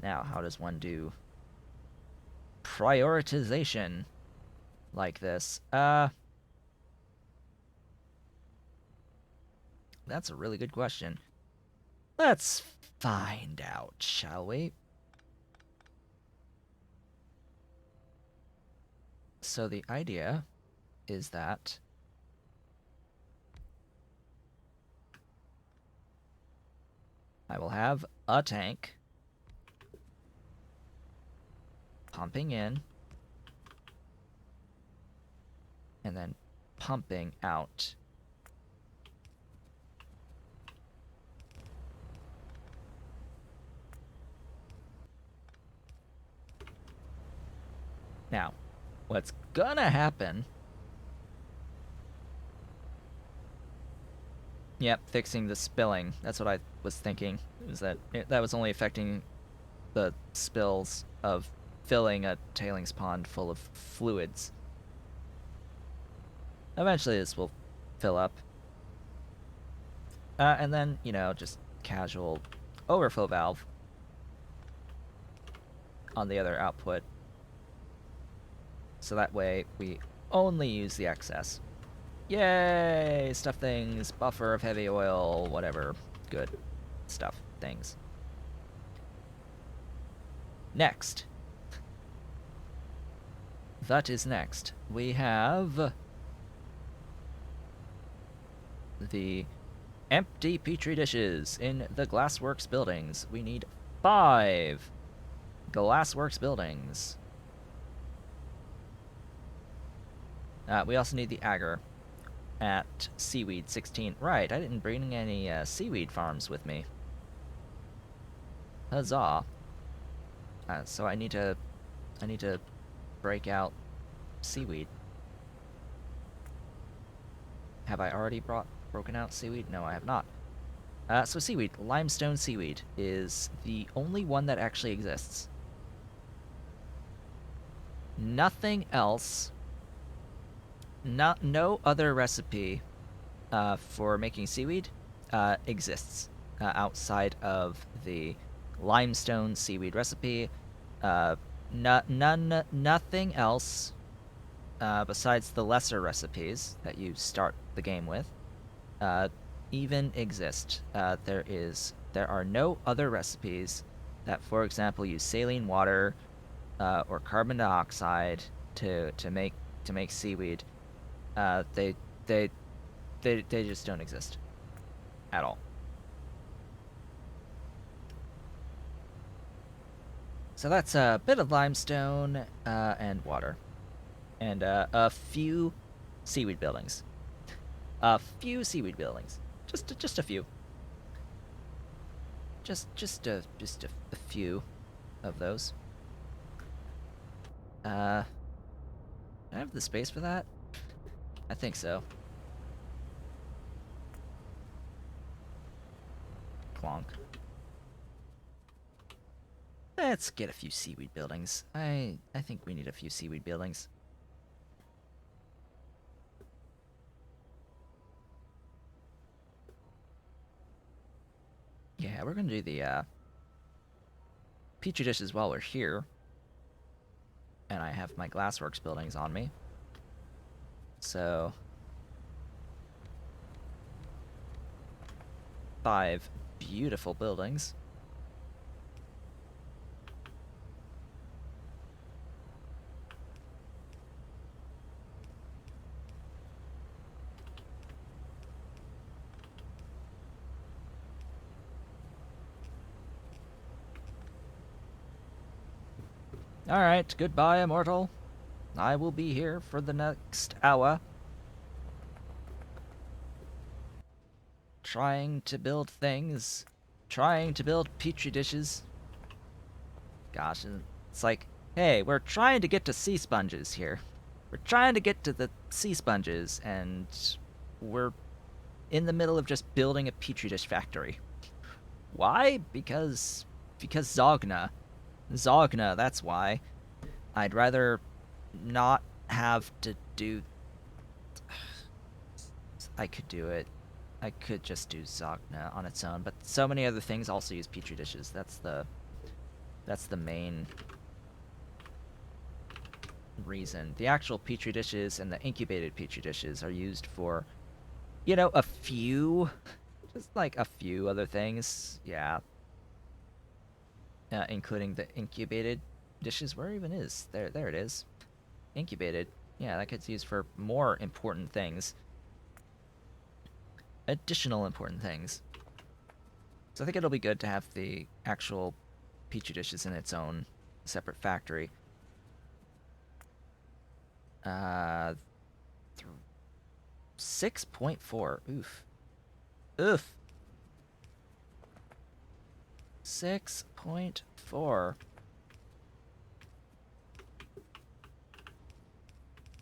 Now, how does one do prioritization like this? That's a really good question. Let's find out, shall we? So the idea is that I will have a tank pumping in and then pumping out. Now, what's gonna happen... Yep, fixing the spilling. That's what I was thinking. Was that that was only affecting the spills of filling a tailings pond full of fluids. Eventually this will fill up. And then, you know, just casual overflow valve on the other output. So that way we only use the excess. Yay! Stuff things, buffer of heavy oil, whatever. Good stuff things. Next. That is next. We have the empty Petri dishes in the Glassworks buildings. We need 5 Glassworks buildings. We also need the agar at Seaweed 16. Right, I didn't bring any seaweed farms with me. Huzzah. So I need to break out seaweed. Have I already broken out seaweed? No, I have not. So seaweed, limestone seaweed, is the only one that actually exists. Nothing else, no other recipe for making seaweed exists outside of the limestone seaweed recipe. Nothing else besides the lesser recipes that you start the game with even exist. There are no other recipes that, for example, use saline water or carbon dioxide to make seaweed. They just don't exist at all. So that's a bit of limestone and water, and a few seaweed buildings. A few seaweed buildings. Just a few. Just a few of those. Do I have the space for that? I think so. Clonk. Let's get a few seaweed buildings. I think we need a few seaweed buildings. Yeah, we're gonna do the Petri dishes while we're here. And I have my Glassworks buildings on me. So 5 beautiful buildings. Alright, goodbye, immortal. I will be here for the next hour. Trying to build things. Trying to build Petri dishes. Gosh, it's like, hey, we're trying to get to sea sponges here. We're trying to get to the sea sponges, and we're in the middle of just building a Petri dish factory. Why? Because Zogna. Zogna, that's why. I'd rather not have to do... I could do it. I could just do Zogna on its own, but so many other things also use Petri dishes. That's the That's the main reason. The actual Petri dishes and the incubated Petri dishes are used for, you know, a few, just like a few other things. Yeah. Including the incubated dishes. Where even is? There it is. Incubated. Yeah, that gets used for more important things. Additional important things. So I think it'll be good to have the actual Petri dishes in its own separate factory. 6.4. Oof. Oof. 6.4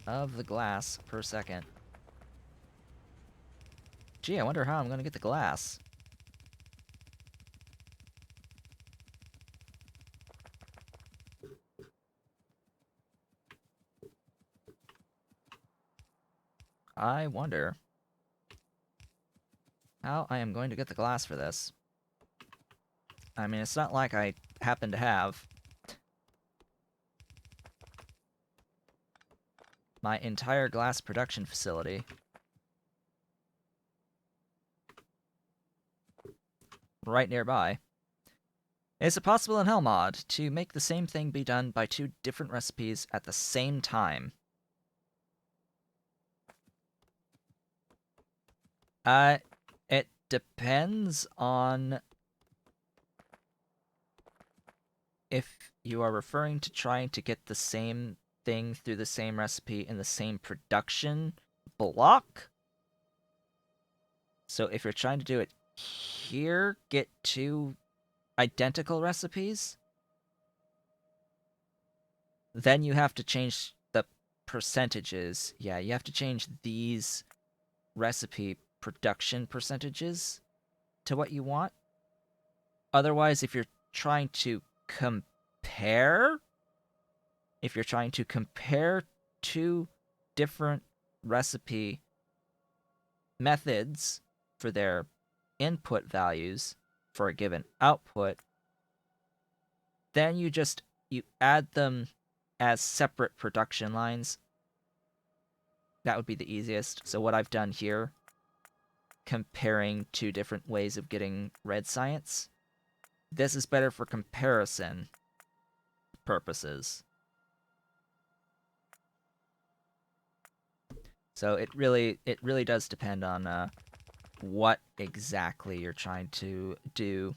of the glass per second. Gee, I wonder how I'm going to get the glass. I wonder how I am going to get the glass for this. I mean, it's not like I happen to have my entire glass production facility right nearby. Is it possible in Hellmod to make the same thing be done by two different recipes at the same time? It depends on if you are referring to trying to get the same thing through the same recipe in the same production block. So if you're trying to do it here, get two identical recipes, then you have to change the percentages. Yeah, you have to change these recipe production percentages to what you want. Otherwise, if you're trying to compare, two different recipe methods for their input values for a given output, then you add them as separate production lines. That would be the easiest. So what I've done here, comparing two different ways of getting red science, this is better for comparison purposes. So it really does depend on what exactly you're trying to do.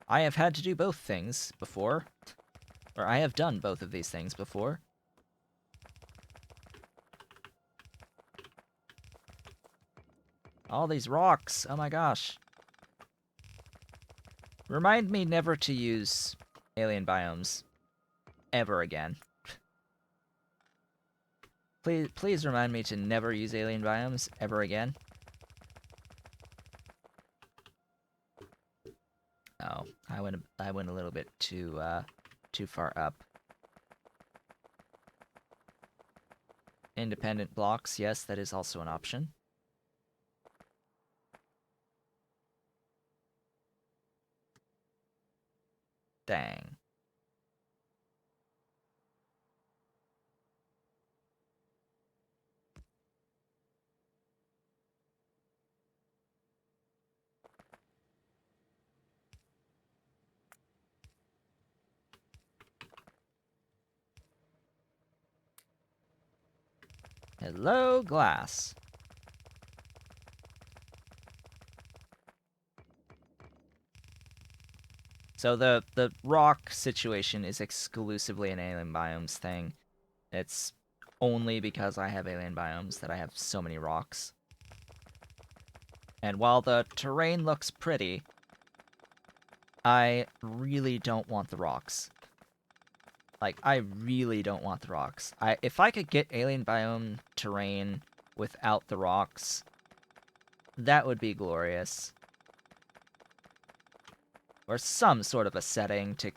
I have had to do both things before. Or I have done both of these things before. All these rocks, oh my gosh. Remind me never to use alien biomes ever again. Please remind me to never use alien biomes ever again. Oh, I went a little bit too far up. Independent blocks, yes, that is also an option. Dang. Hello, glass. So the rock situation is exclusively an alien biomes thing. It's only because I have alien biomes that I have so many rocks. And while the terrain looks pretty, I really don't want the rocks. Like, I really don't want the rocks. If I could get alien biome terrain without the rocks, that would be glorious. or some sort of a setting to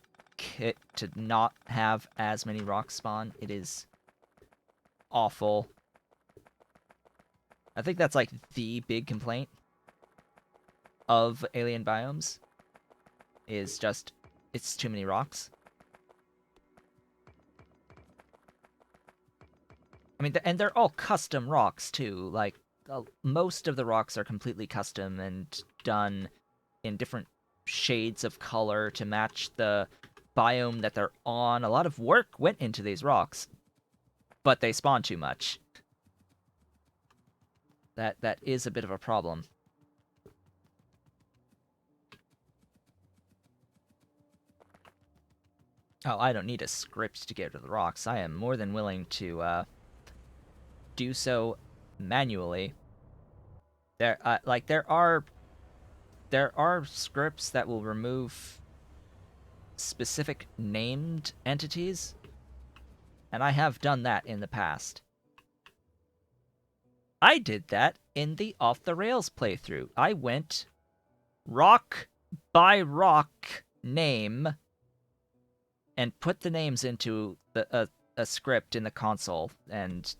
not have as many rocks spawn. It is awful. I think that's like the big complaint of alien biomes is just it's too many rocks. I mean, and they're all custom rocks too. Like most of the rocks are completely custom and done in different shades of color to match the biome that they're on. A lot of work went into these rocks, but they spawn too much. That is a bit of a problem. Oh, I don't need a script to get to the rocks. I am more than willing to do so manually. There are scripts that will remove specific named entities, and I have done that in the past. I did that in the Off the Rails playthrough. I went rock by rock name and put the names into a script in the console and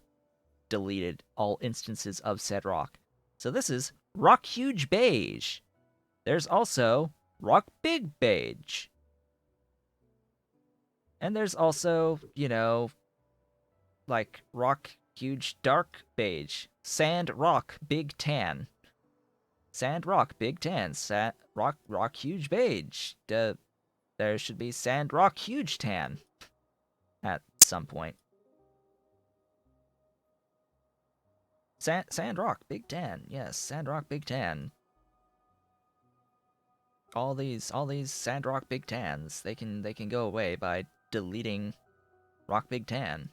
deleted all instances of said rock. So this is Rock Huge Beige. There's also Rock Big Beige. And there's also, like Rock Huge Dark Beige. Sand Rock Big Tan. Sand Rock Big Tan. Rock Huge Beige. There should be Sand Rock Huge Tan at some point. Sand Rock Big Tan. Yes, Sand Rock Big Tan. All these Sand Rock Big Tans, they can go away by deleting Rock Big Tan.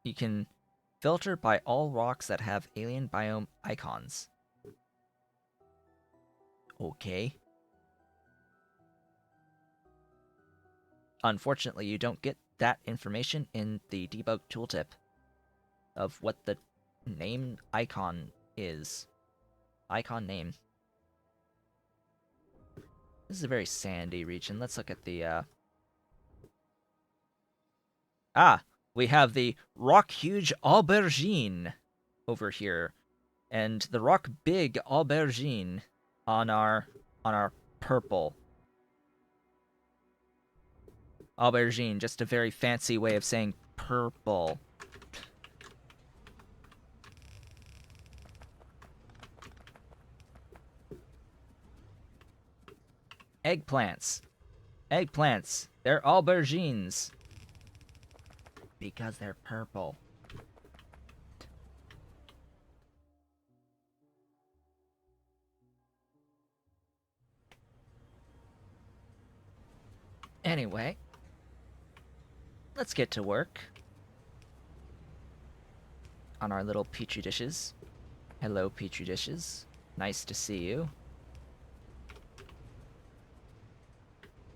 You can filter by all rocks that have alien biome icons. Okay. Unfortunately, you don't get that information in the debug tooltip of what the name icon is. Icon name. This is a very sandy region. Let's look at the, we have the Rock Huge Aubergine over here. And the Rock Big Aubergine on our purple. Aubergine, just a very fancy way of saying purple. Eggplants. Eggplants. They're aubergines. Because they're purple. Anyway. Let's get to work. On our little Petri dishes. Hello, Petri dishes. Nice to see you.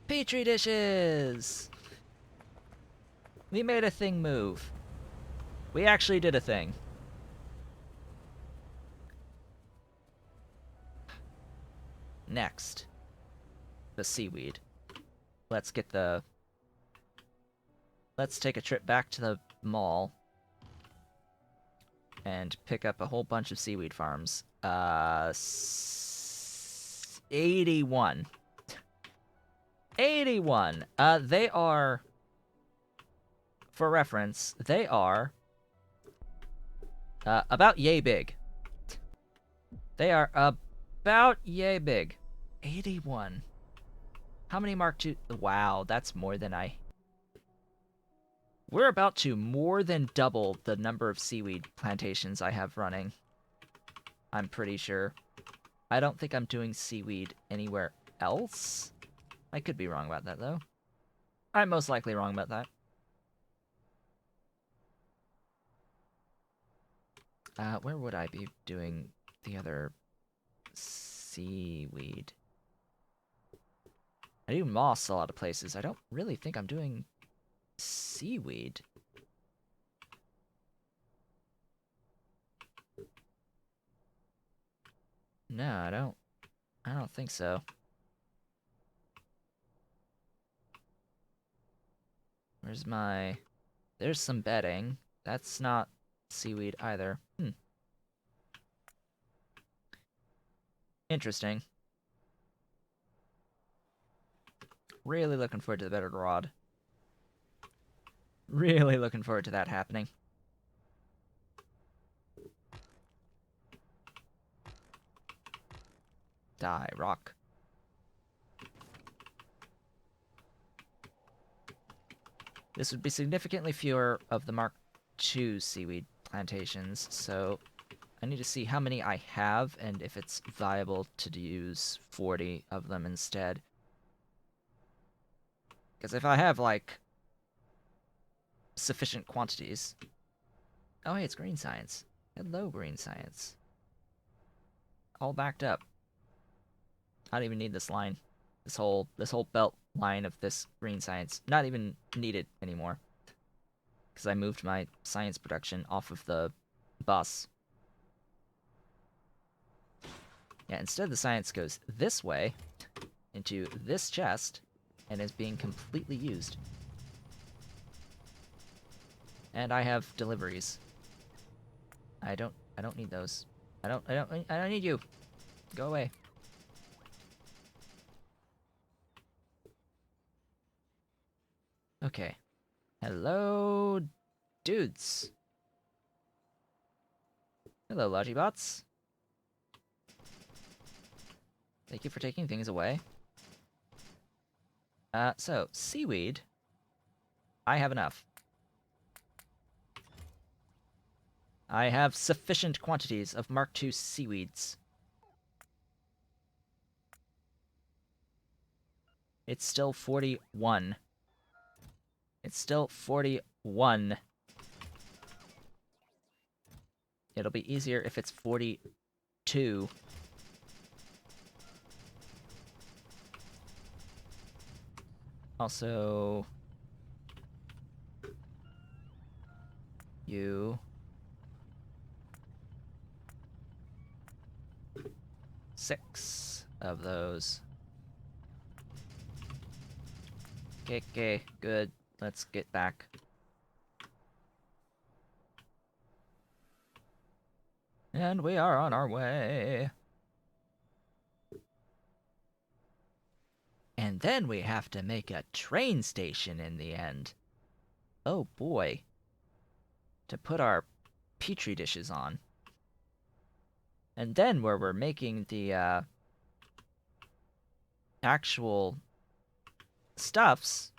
Petri dishes! We made a thing move. We actually did a thing. Next. The seaweed. Let's take a trip back to the mall. And pick up a whole bunch of seaweed farms. 81. 81. They are, for reference, they are about yay big. They are about yay big. 81. How many Mark II? Wow, that's more than We're about to more than double the number of seaweed plantations I have running. I'm pretty sure. I don't think I'm doing seaweed anywhere else. I could be wrong about that, though. I'm most likely wrong about that. Where would I be doing the other seaweed? I do moss a lot of places. I don't really think I'm doing seaweed. No, I don't think so. Where's my... There's some bedding. That's not seaweed either. Interesting. Really looking forward to the better rod. Really looking forward to that happening. Die, rock. This would be significantly fewer of the Mark II seaweed plantations, so I need to see how many I have and if it's viable to use 40 of them instead. Because if I have, like, sufficient quantities... Oh, hey, it's green science. Hello, green science. All backed up. I don't even need this line. This whole belt line of this green science. Not even needed anymore. Because I moved my science production off of the bus. Yeah, instead the science goes this way, into this chest, and is being completely used. And I have deliveries. I don't need those. I don't need you. Go away. Okay. Hello, dudes. Hello, Logibots. Thank you for taking things away. So, seaweed. I have enough. I have sufficient quantities of Mark II seaweeds. It's still 41. It's still 41. It'll be easier if it's 42. Also... You... 6 of those. Okay, good. Let's get back. And we are on our way. And then we have to make a train station in the end. Oh boy. To put our Petri dishes on. And then where we're making the, actual stuffs,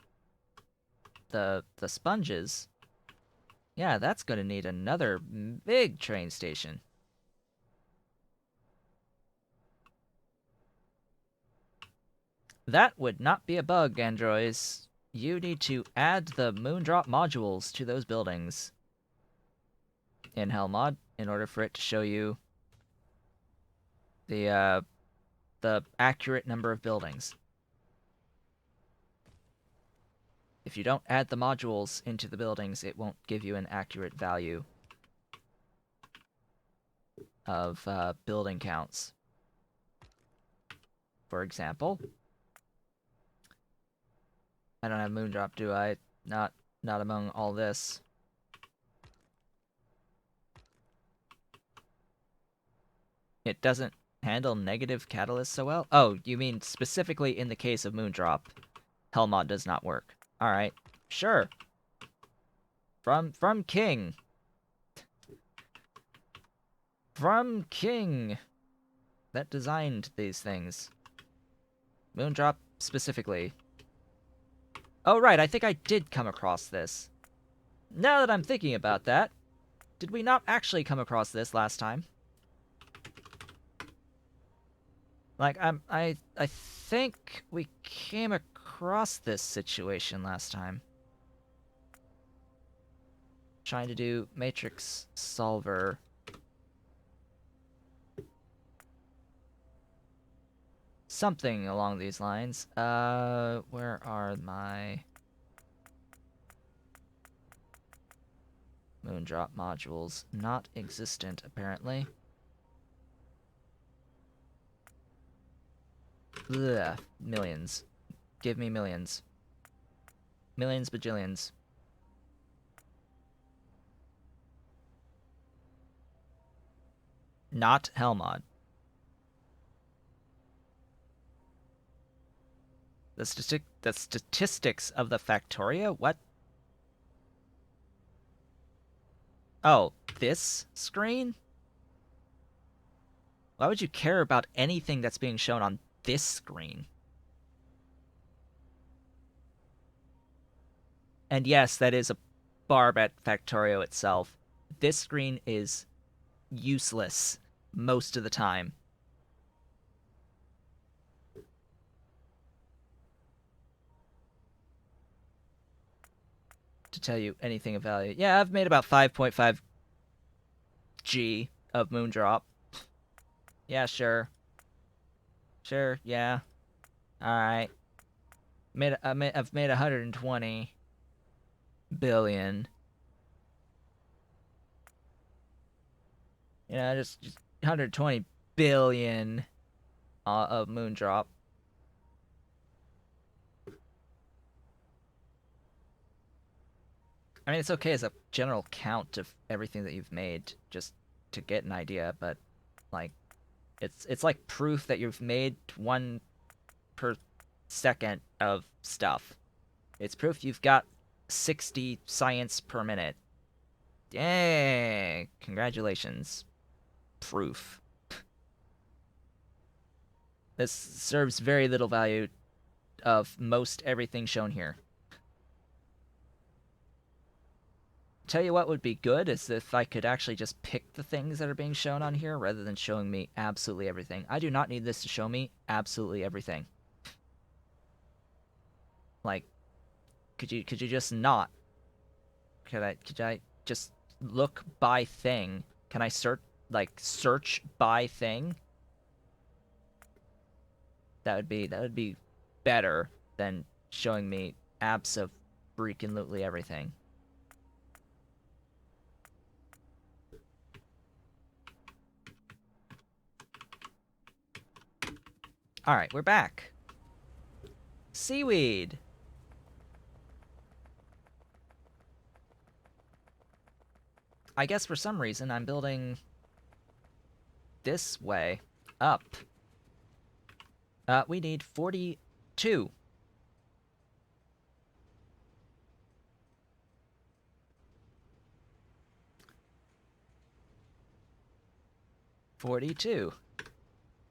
the sponges, yeah, that's gonna need another big train station. That would not be a bug, androids. You need to add the Moondrop modules to those buildings in Hellmod in order for it to show you the accurate number of buildings. If you don't add the modules into the buildings, it won't give you an accurate value of building counts. For example, I don't have Moondrop, do I? Not among all this. It doesn't handle negative catalysts so well? Oh, you mean specifically in the case of Moondrop, Hellmod does not work. Alright, sure. From King. From King. That designed these things. Moondrop specifically. Oh, right, I think I did come across this. Now that I'm thinking about that, did we not actually come across this last time? Like, I think we came across this situation last time. Trying to do matrix solver. Something along these lines. Where are my Moondrop modules? Not existent, apparently. Ugh, millions. Give me millions. Millions bajillions. Not Helmod. The statistics of the Factorio? What? Oh, this screen? Why would you care about anything that's being shown on this screen? And yes, that is a barb at Factorio itself. This screen is useless most of the time. To tell you anything of value. Yeah, I've made about 5.5 G of Moondrop. Yeah, sure. Sure, yeah. Alright. I've made 120 billion. You know, just 120 billion of Moondrop. I mean, it's okay as a general count of everything that you've made, just to get an idea, but like, it's like proof that you've made 1 per second of stuff. It's proof you've got 60 science per minute. Yay! Congratulations. Proof. This serves very little value of most everything shown here. Tell you what would be good is if I could actually just pick the things that are being shown on here rather than showing me absolutely everything. I do not need this to show me absolutely everything. Like, could you just not? Could I just look by thing? Can I search by thing? That would be better than showing me abso-freaking-lutely everything. Alright, we're back. Seaweed. I guess for some reason I'm building this way up. We need 42.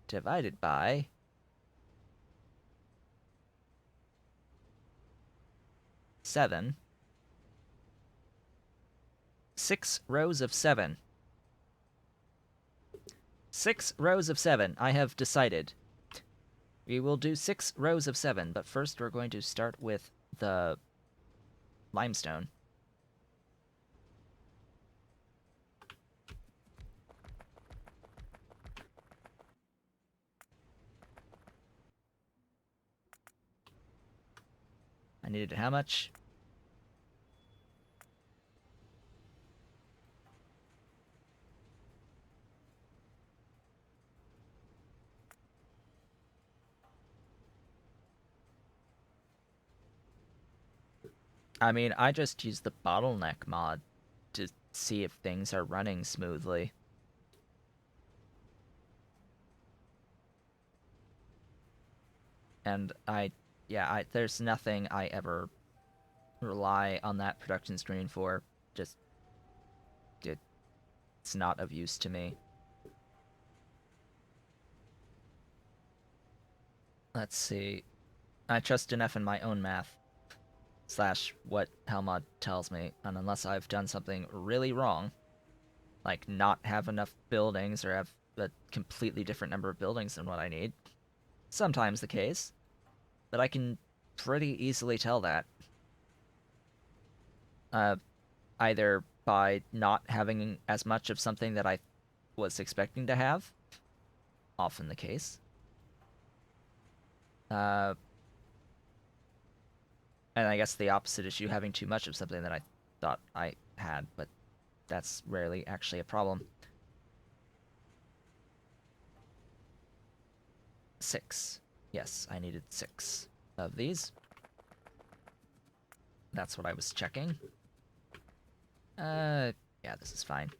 Divided by 7. 6 rows of 7. 6 rows of 7. I have decided. We will do 6 rows of 7, but first we're going to start with the limestone. I needed how much? I mean, I just used the bottleneck mod to see if things are running smoothly. And there's nothing I ever rely on that production screen for. Just, it's not of use to me. Let's see. I trust enough in my own math. / what Helmod tells me, and unless I've done something really wrong, like not have enough buildings or have a completely different number of buildings than what I need, sometimes the case, but I can pretty easily tell that. Either by not having as much of something that I was expecting to have, often the case. And I guess the opposite issue, having too much of something that I thought I had, but that's rarely actually a problem. 6. Yes, I needed 6 of these. That's what I was checking. Yeah, this is fine.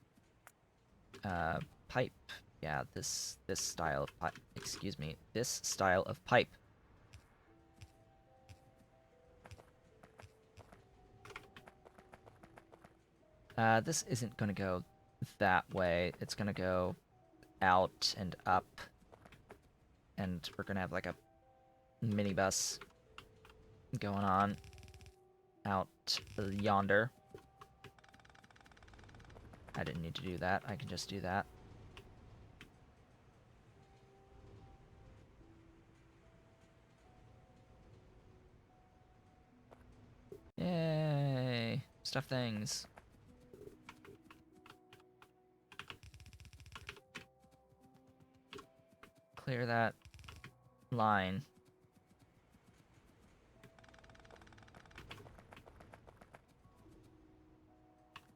Pipe. Yeah, this style of pipe. Excuse me, this style of pipe. This isn't gonna go that way. It's gonna go out and up. And we're gonna have like a minibus going on out yonder. I didn't need to do that. I can just do that. Yay! Stuff things. Clear that line.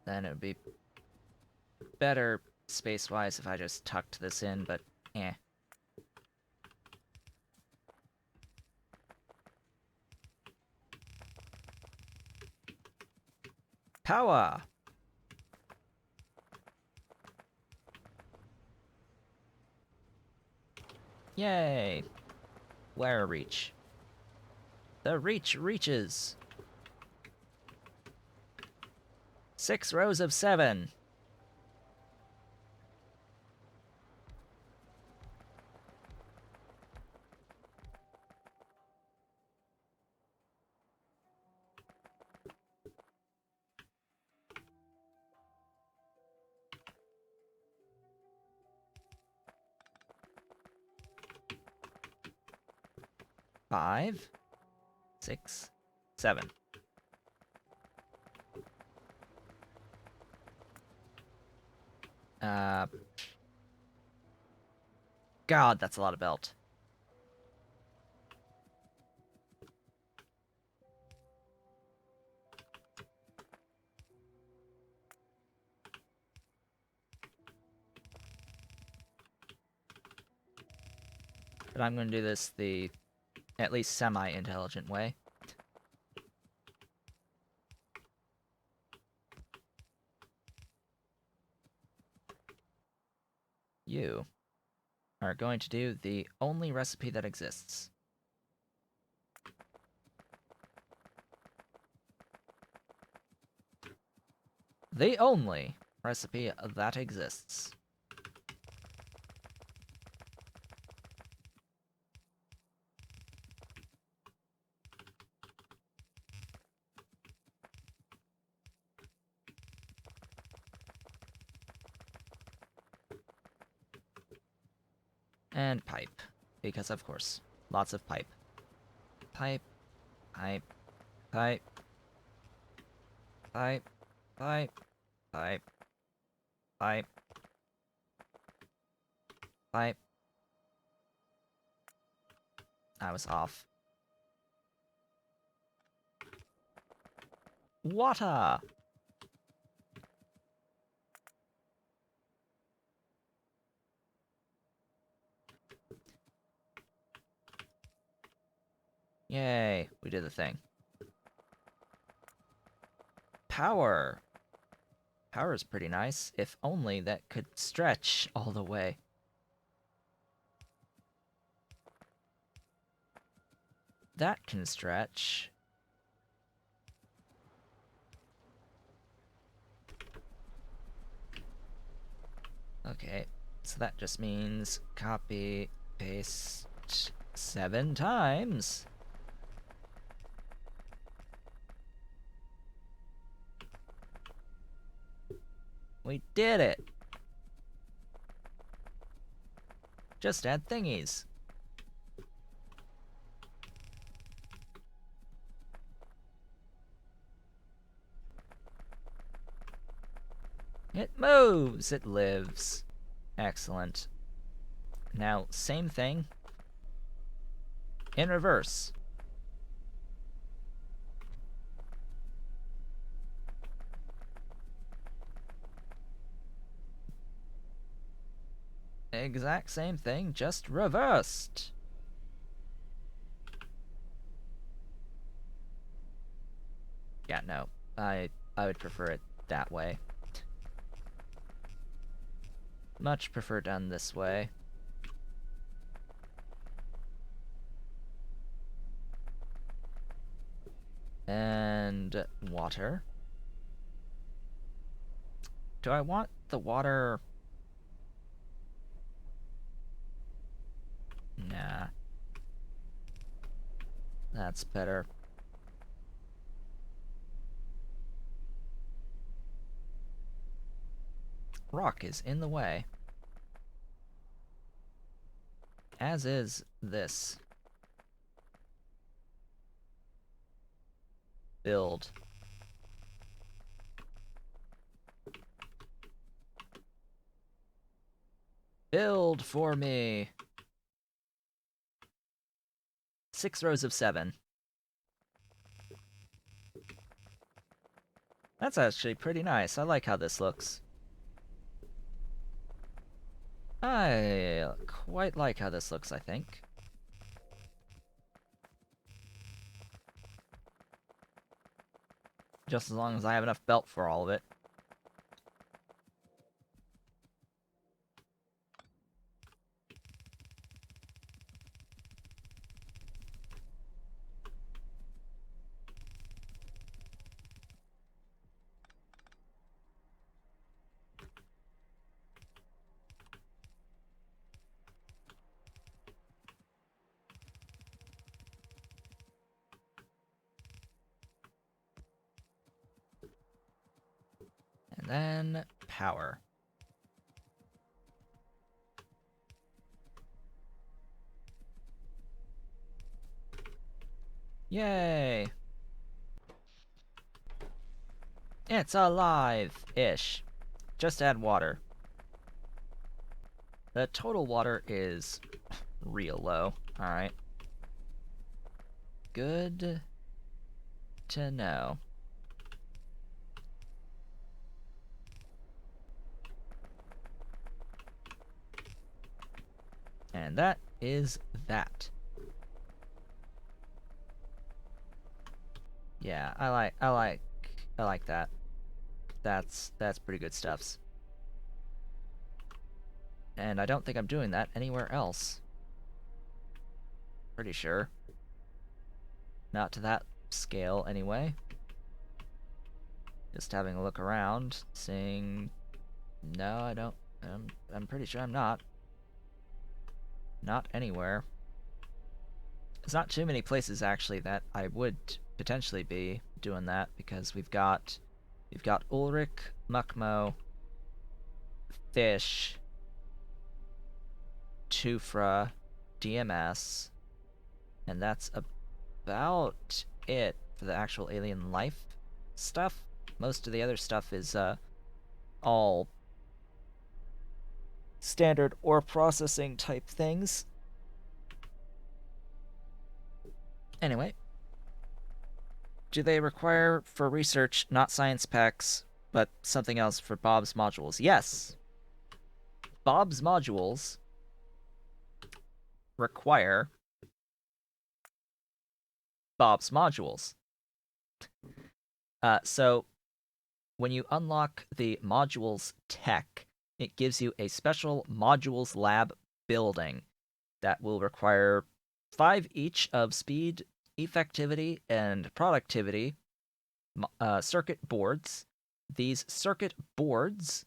Then it would be better space-wise if I just tucked this in, but eh. Power! Yay! Where reach? The reach reaches! 6 rows of 7. Five, 6, 7. God, that's a lot of belt. But I'm going to do this the at least semi-intelligent way. You are going to do the only recipe that exists. The only recipe that exists. And pipe. Because of course. Lots of pipe. Pipe. Pipe. Pipe. Pipe. Pipe. Pipe. Pipe. Pipe. I was off. Water! Yay, we did the thing. Power! Power is pretty nice, if only that could stretch all the way. That can stretch. Okay, so that just means copy, paste 7 times. We did it! Just add thingies. It moves! It lives. Excellent. Now, same thing. In reverse. Exact same thing, just reversed. Yeah, no. I would prefer it that way. Much prefer done this way. And water. Do I want the water? Nah. That's better. Rock is in the way. As is this. Build. Build for me! 6 rows of 7. That's actually pretty nice. I like how this looks. I quite like how this looks, I think. Just as long as I have enough belt for all of it. And then power. Yay! It's alive-ish. Just add water. The total water is real low. Alright. Good to know. And that is that. Yeah, I like that. That's pretty good stuffs. And I don't think I'm doing that anywhere else. Pretty sure. Not to that scale, anyway. Just having a look around, seeing... No, I don't... I'm pretty sure I'm not. Not anywhere. There's not too many places, actually, that I would potentially be doing that, because we've got Ulrich, Muckmo, Fish, Tufra, DMS, and that's about it for the actual alien life stuff. Most of the other stuff is all standard ore processing type things. Anyway, do they require for research not science packs, but something else for Bob's modules? Yes. Bob's modules require Bob's modules. So when you unlock the modules tech, it gives you a special modules lab building that will require 5 each of speed, effectivity, and productivity circuit boards. These circuit boards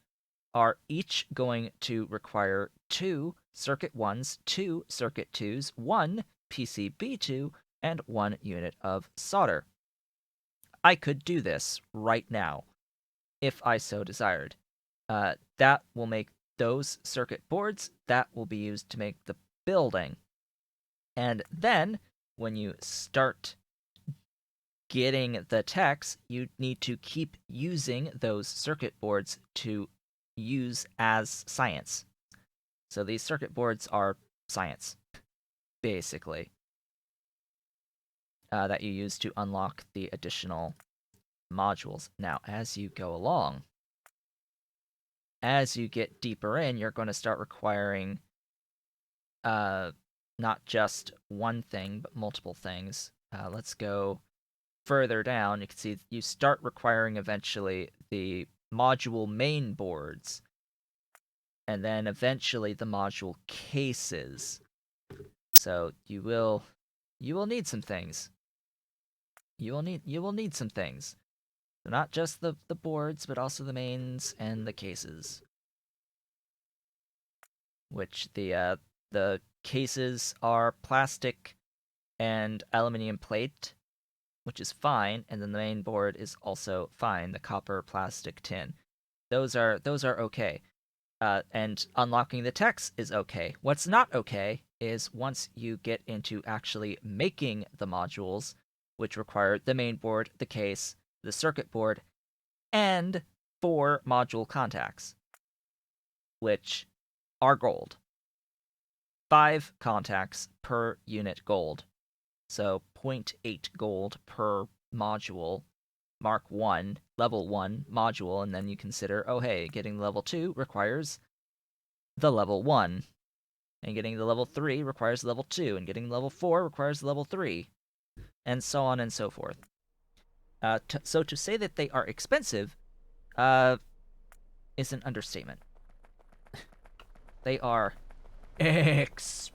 are each going to require 2 circuit 1s, 2 circuit 2s, 1 PCB2, and 1 unit of solder. I could do this right now, if I so desired. That will make those circuit boards, that will be used to make the building. And then, when you start getting the techs, you need to keep using those circuit boards to use as science. So these circuit boards are science, basically, that you use to unlock the additional modules. Now, as you go along, as you get deeper in, you're going to start requiring not just one thing, but multiple things. Let's go further down, you can see you start requiring eventually the module main boards, and then eventually the module cases. So you will need some things. You will need some things. So not just the boards, but also the mains and the cases. Which the cases are plastic and aluminum plate, which is fine, and then the main board is also fine, the copper plastic tin. Those are okay. And unlocking the text is okay. What's not okay is once you get into actually making the modules, which require the main board, the case, the circuit board, and 4 module contacts, which are gold. 5 contacts per unit gold. So 0.8 gold per module, Mark 1, level 1 module, and then you consider, oh hey, getting level 2 requires the level 1, and getting the level 3 requires level 2, and getting level 4 requires level 3, and so on and so forth. So to say that they are expensive is an understatement. They are expensive.